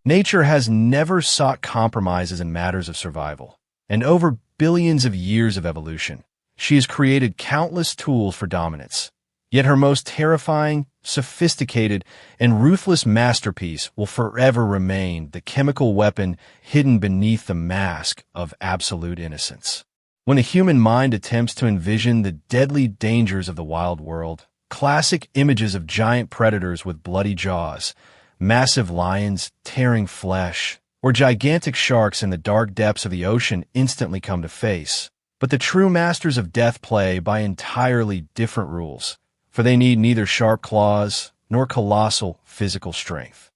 Nature has never sought compromises in matters of survival, and over billions of years of evolution, she has created countless tools for dominance. Yet her most terrifying, sophisticated, and ruthless masterpiece will forever remain the chemical weapon hidden beneath the mask of absolute innocence. When the human mind attempts to envision the deadly dangers of the wild world, classic images of giant predators with bloody jaws, massive lions tearing flesh, or gigantic sharks in the dark depths of the ocean instantly come to face. But the true masters of death play by entirely different rules, for they need neither sharp claws nor colossal physical strength.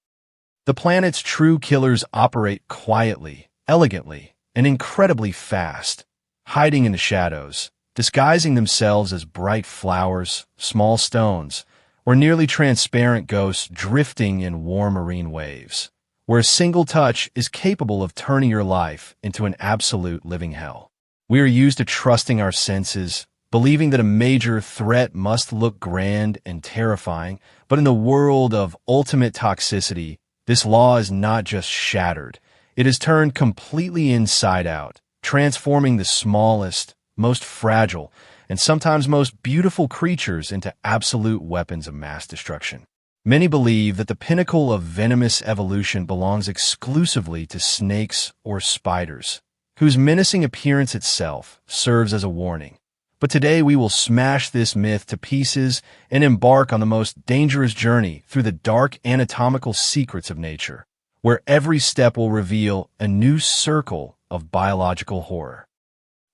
The planet's true killers operate quietly, elegantly, and incredibly fast, hiding in the shadows, disguising themselves as bright flowers, small stones, or nearly transparent ghosts drifting in warm marine waves, where a single touch is capable of turning your life into an absolute living hell. We are used to trusting our senses, believing that a major threat must look grand and terrifying, but in the world of ultimate toxicity, this law is not just shattered. It is turned completely inside out, transforming the smallest, most fragile, and sometimes most beautiful creatures into absolute weapons of mass destruction. Many believe that the pinnacle of venomous evolution belongs exclusively to snakes or spiders, whose menacing appearance itself serves as a warning. But today we will smash this myth to pieces and embark on the most dangerous journey through the dark anatomical secrets of nature, where every step will reveal a new circle of biological horror.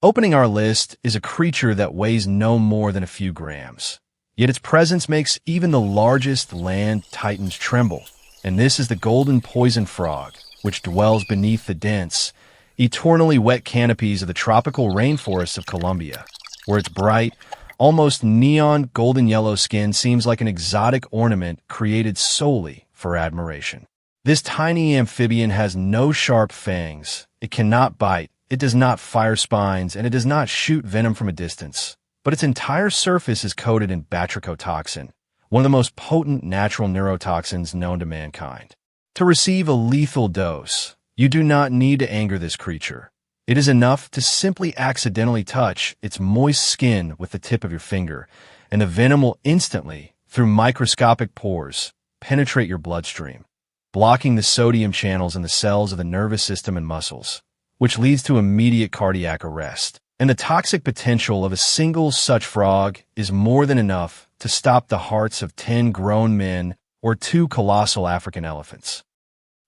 Opening our list is a creature that weighs no more than a few grams, yet its presence makes even the largest land titans tremble, and this is the golden poison frog, which dwells beneath the dense, eternally wet canopies of the tropical rainforests of Colombia, where its bright, almost neon golden yellow skin seems like an exotic ornament created solely for admiration. This tiny amphibian has no sharp fangs, it cannot bite, it does not fire spines, and it does not shoot venom from a distance, but its entire surface is coated in batrachotoxin, one of the most potent natural neurotoxins known to mankind. To receive a lethal dose, you do not need to anger this creature. It is enough to simply accidentally touch its moist skin with the tip of your finger, and the venom will instantly, through microscopic pores, penetrate your bloodstream, blocking the sodium channels in the cells of the nervous system and muscles, which leads to immediate cardiac arrest. And the toxic potential of a single such frog is more than enough to stop the hearts of 10 grown men or 2 colossal African elephants.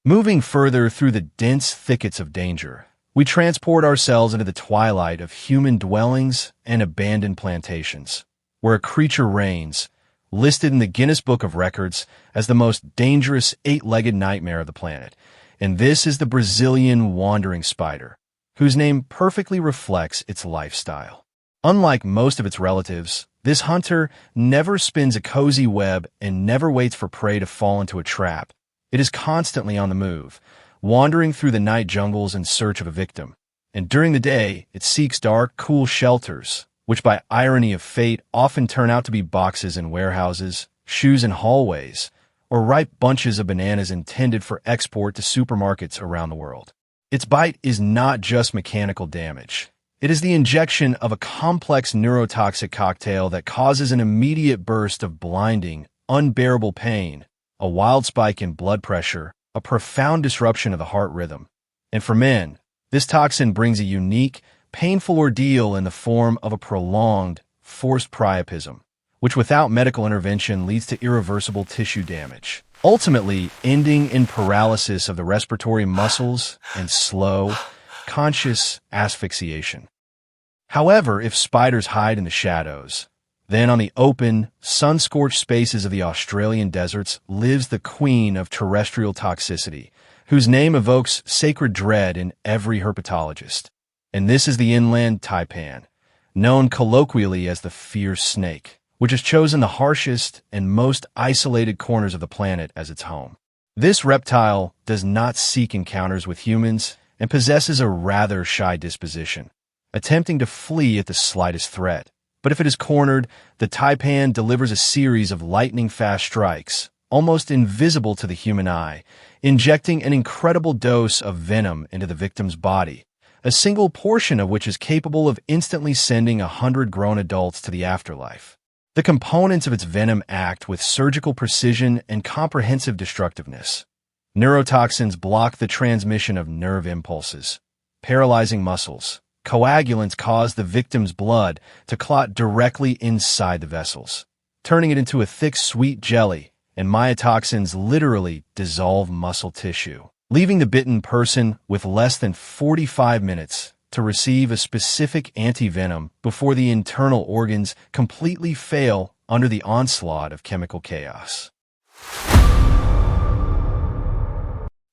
Moving further through the dense thickets of danger, we transport ourselves into the twilight of human dwellings and abandoned plantations, where a creature reigns, listed in the Guinness Book of Records as the most dangerous 8-legged nightmare of the planet. And this is the Brazilian wandering spider, whose name perfectly reflects its lifestyle. Unlike most of its relatives, this hunter never spins a cozy web and never waits for prey to fall into a trap. It is constantly on the move, wandering through the night jungles in search of a victim. And during the day, it seeks dark, cool shelters, which by irony of fate often turn out to be boxes in warehouses, shoes in hallways, or ripe bunches of bananas intended for export to supermarkets around the world. Its bite is not just mechanical damage. It is the injection of a complex neurotoxic cocktail that causes an immediate burst of blinding, unbearable pain, a wild spike in blood pressure, a profound disruption of the heart rhythm. And for men, this toxin brings a unique, painful ordeal in the form of a prolonged, forced priapism, which without medical intervention leads to irreversible tissue damage, ultimately ending in paralysis of the respiratory muscles and slow, conscious asphyxiation. However, if spiders hide in the shadows, then on the open, sun-scorched spaces of the Australian deserts lives the queen of terrestrial toxicity, whose name evokes sacred dread in every herpetologist. And this is the inland taipan, known colloquially as the fierce snake, which has chosen the harshest and most isolated corners of the planet as its home. This reptile does not seek encounters with humans and possesses a rather shy disposition, attempting to flee at the slightest threat. But if it is cornered, the taipan delivers a series of lightning-fast strikes, almost invisible to the human eye, injecting an incredible dose of venom into the victim's body, a single portion of which is capable of instantly sending 100 grown adults to the afterlife. The components of its venom act with surgical precision and comprehensive destructiveness. Neurotoxins block the transmission of nerve impulses, paralyzing muscles. Coagulants cause the victim's blood to clot directly inside the vessels, turning it into a thick, sweet jelly, and myotoxins literally dissolve muscle tissue, leaving the bitten person with less than 45 minutes to receive a specific antivenom before the internal organs completely fail under the onslaught of chemical chaos.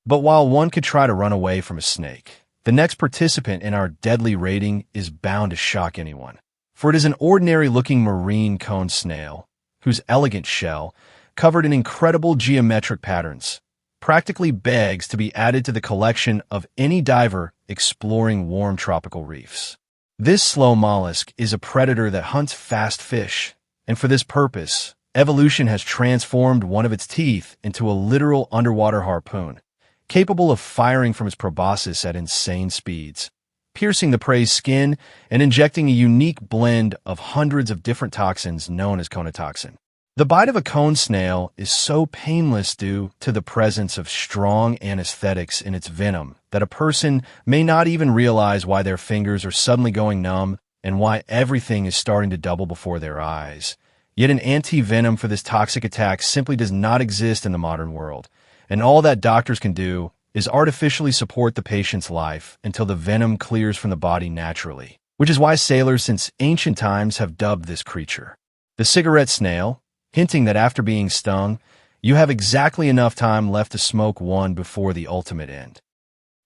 But while one could try to run away from a snake, the next participant in our deadly rating is bound to shock anyone. For it is an ordinary-looking marine cone snail, whose elegant shell, covered in incredible geometric patterns, practically begs to be added to the collection of any diver exploring warm tropical reefs. This slow mollusk is a predator that hunts fast fish, and for this purpose, evolution has transformed one of its teeth into a literal underwater harpoon, capable of firing from its proboscis at insane speeds, piercing the prey's skin and injecting a unique blend of hundreds of different toxins known as conotoxin. The bite of a cone snail is so painless due to the presence of strong anesthetics in its venom that a person may not even realize why their fingers are suddenly going numb and why everything is starting to double before their eyes. Yet an anti-venom for this toxic attack simply does not exist in the modern world, and all that doctors can do is artificially support the patient's life until the venom clears from the body naturally, which is why sailors since ancient times have dubbed this creature the cigarette snail, hinting that after being stung, you have exactly enough time left to smoke one before the ultimate end.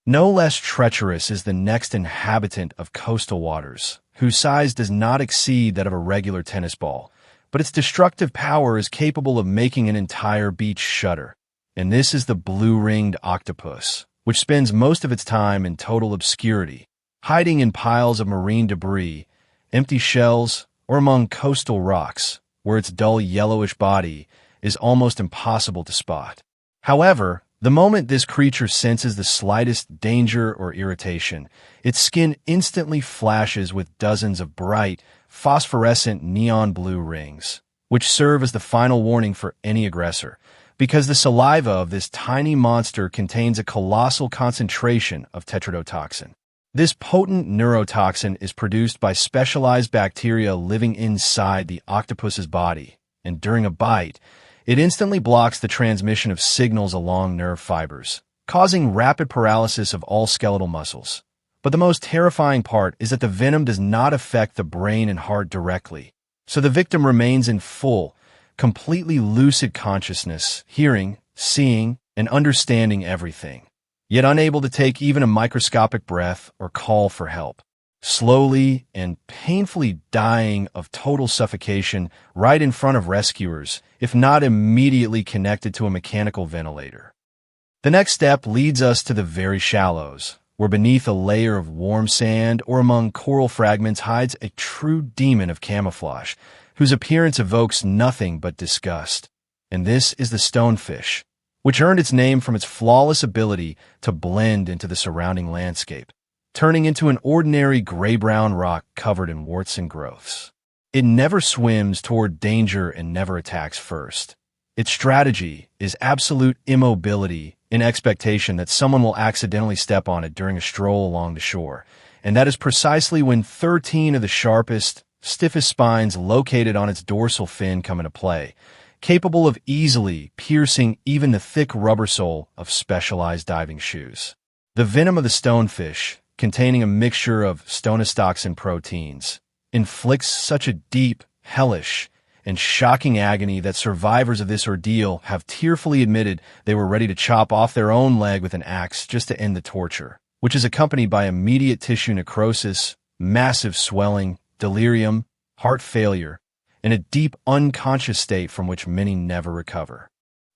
No less treacherous is the next inhabitant of coastal waters, whose size does not exceed that of a regular tennis ball, but its destructive power is capable of making an entire beach shudder. And this is the blue-ringed octopus, which spends most of its time in total obscurity, hiding in piles of marine debris, empty shells, or among coastal rocks, where its dull yellowish body is almost impossible to spot. However, the moment this creature senses the slightest danger or irritation, its skin instantly flashes with dozens of bright, phosphorescent neon blue rings, which serve as the final warning for any aggressor, because the saliva of this tiny monster contains a colossal concentration of tetrodotoxin. This potent neurotoxin is produced by specialized bacteria living inside the octopus's body, and during a bite, it instantly blocks the transmission of signals along nerve fibers, causing rapid paralysis of all skeletal muscles. But the most terrifying part is that the venom does not affect the brain and heart directly, so the victim remains in full, completely lucid consciousness, hearing, seeing, and understanding everything, yet unable to take even a microscopic breath or call for help, slowly and painfully dying of total suffocation right in front of rescuers, if not immediately connected to a mechanical ventilator. The next step leads us to the very shallows, where beneath a layer of warm sand or among coral fragments hides a true demon of camouflage, whose appearance evokes nothing but disgust. And this is the stonefish, which earned its name from its flawless ability to blend into the surrounding landscape, turning into an ordinary gray-brown rock covered in warts and growths. It never swims toward danger and never attacks first. Its strategy is absolute immobility in expectation that someone will accidentally step on it during a stroll along the shore, and that is precisely when 13 of the sharpest, stiffest spines located on its dorsal fin come into play, capable of easily piercing even the thick rubber sole of specialized diving shoes. The venom of the stonefish, containing a mixture of stonostoxin proteins, inflicts such a deep, hellish, and shocking agony that survivors of this ordeal have tearfully admitted they were ready to chop off their own leg with an axe just to end the torture, which is accompanied by immediate tissue necrosis, massive swelling, delirium, heart failure, and a deep unconscious state from which many never recover.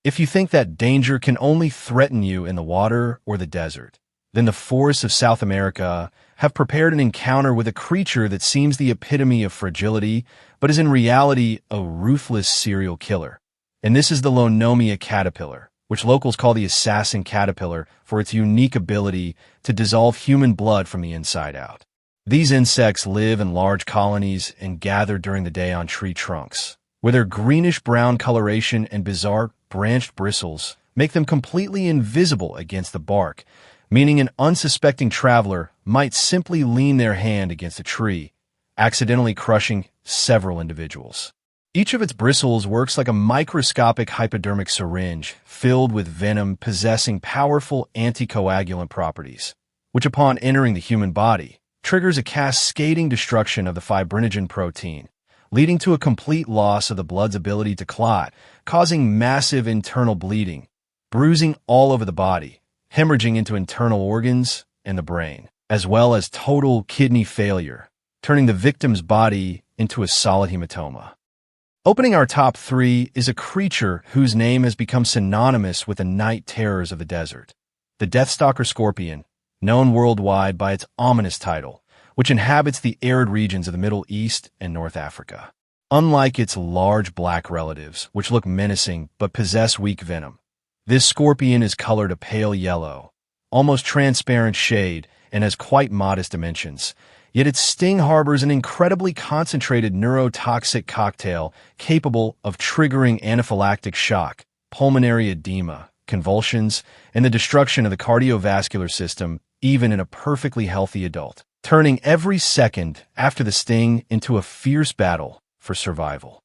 If you think that danger can only threaten you in the water or the desert, then the forests of South America have prepared an encounter with a creature that seems the epitome of fragility, but is in reality a ruthless serial killer. And this is the Lonomia caterpillar, which locals call the assassin caterpillar for its unique ability to dissolve human blood from the inside out. These insects live in large colonies and gather during the day on tree trunks, where their greenish-brown coloration and bizarre branched bristles make them completely invisible against the bark, meaning an unsuspecting traveler might simply lean their hand against a tree, accidentally crushing several individuals. Each of its bristles works like a microscopic hypodermic syringe filled with venom possessing powerful anticoagulant properties, which upon entering the human body, triggers a cascading destruction of the fibrinogen protein, leading to a complete loss of the blood's ability to clot, causing massive internal bleeding, bruising all over the body, hemorrhaging into internal organs and the brain, as well as total kidney failure, turning the victim's body into a solid hematoma. Opening our top 3 is a creature whose name has become synonymous with the night terrors of the desert, the deathstalker scorpion, known worldwide by its ominous title, which inhabits the arid regions of the Middle East and North Africa. Unlike its large black relatives, which look menacing but possess weak venom, this scorpion is colored a pale yellow, almost transparent shade, and has quite modest dimensions. Yet its sting harbors an incredibly concentrated neurotoxic cocktail capable of triggering anaphylactic shock, pulmonary edema, convulsions, and the destruction of the cardiovascular system even in a perfectly healthy adult, turning every second after the sting into a fierce battle for survival.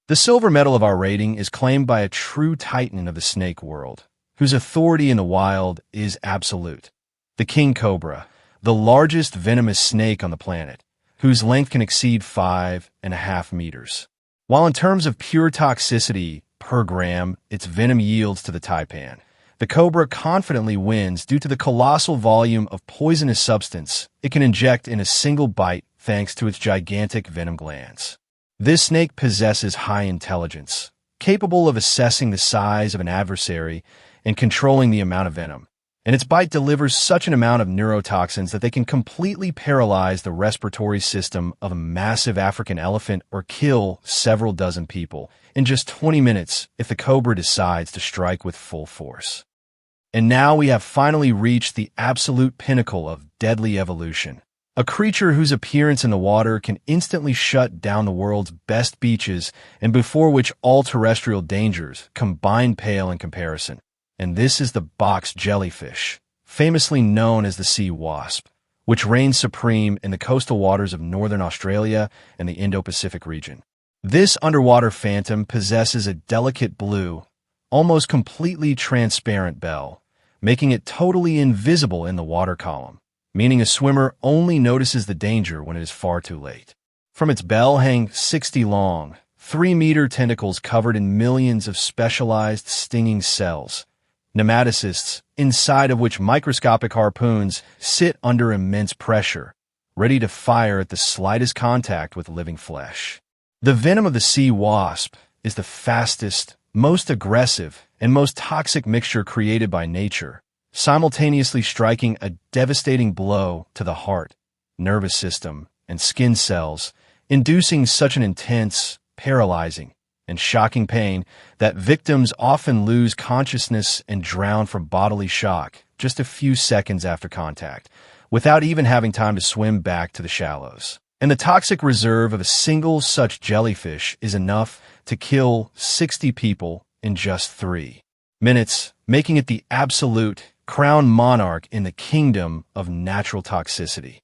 The silver medal of our rating is claimed by a true titan of the snake world, whose authority in the wild is absolute. The king cobra, the largest venomous snake on the planet, whose length can exceed 5.5 meters. While in terms of pure toxicity per gram, its venom yields to the taipan, the cobra confidently wins due to the colossal volume of poisonous substance it can inject in a single bite thanks to its gigantic venom glands. This snake possesses high intelligence, capable of assessing the size of an adversary and controlling the amount of venom, and its bite delivers such an amount of neurotoxins that they can completely paralyze the respiratory system of a massive African elephant or kill several dozen people in just 20 minutes if the cobra decides to strike with full force. And now we have finally reached the absolute pinnacle of deadly evolution, a creature whose appearance in the water can instantly shut down the world's best beaches and before which all terrestrial dangers combine pale in comparison. And this is the box jellyfish, famously known as the sea wasp, which reigns supreme in the coastal waters of northern Australia and the Indo-Pacific region. This underwater phantom possesses a delicate blue, almost completely transparent bell, making it totally invisible in the water column, meaning a swimmer only notices the danger when it is far too late. From its bell hang 60 long, 3-meter tentacles covered in millions of specialized stinging cells, nematocysts, inside of which microscopic harpoons sit under immense pressure, ready to fire at the slightest contact with living flesh. The venom of the sea wasp is the fastest, most aggressive, and most toxic mixture created by nature, simultaneously striking a devastating blow to the heart, nervous system, and skin cells, inducing such an intense, paralyzing, and shocking pain that victims often lose consciousness and drown from bodily shock just a few seconds after contact, without even having time to swim back to the shallows. And the toxic reserve of a single such jellyfish is enough to kill 60 people in just 3 minutes, making it the absolute crown monarch in the kingdom of natural toxicity.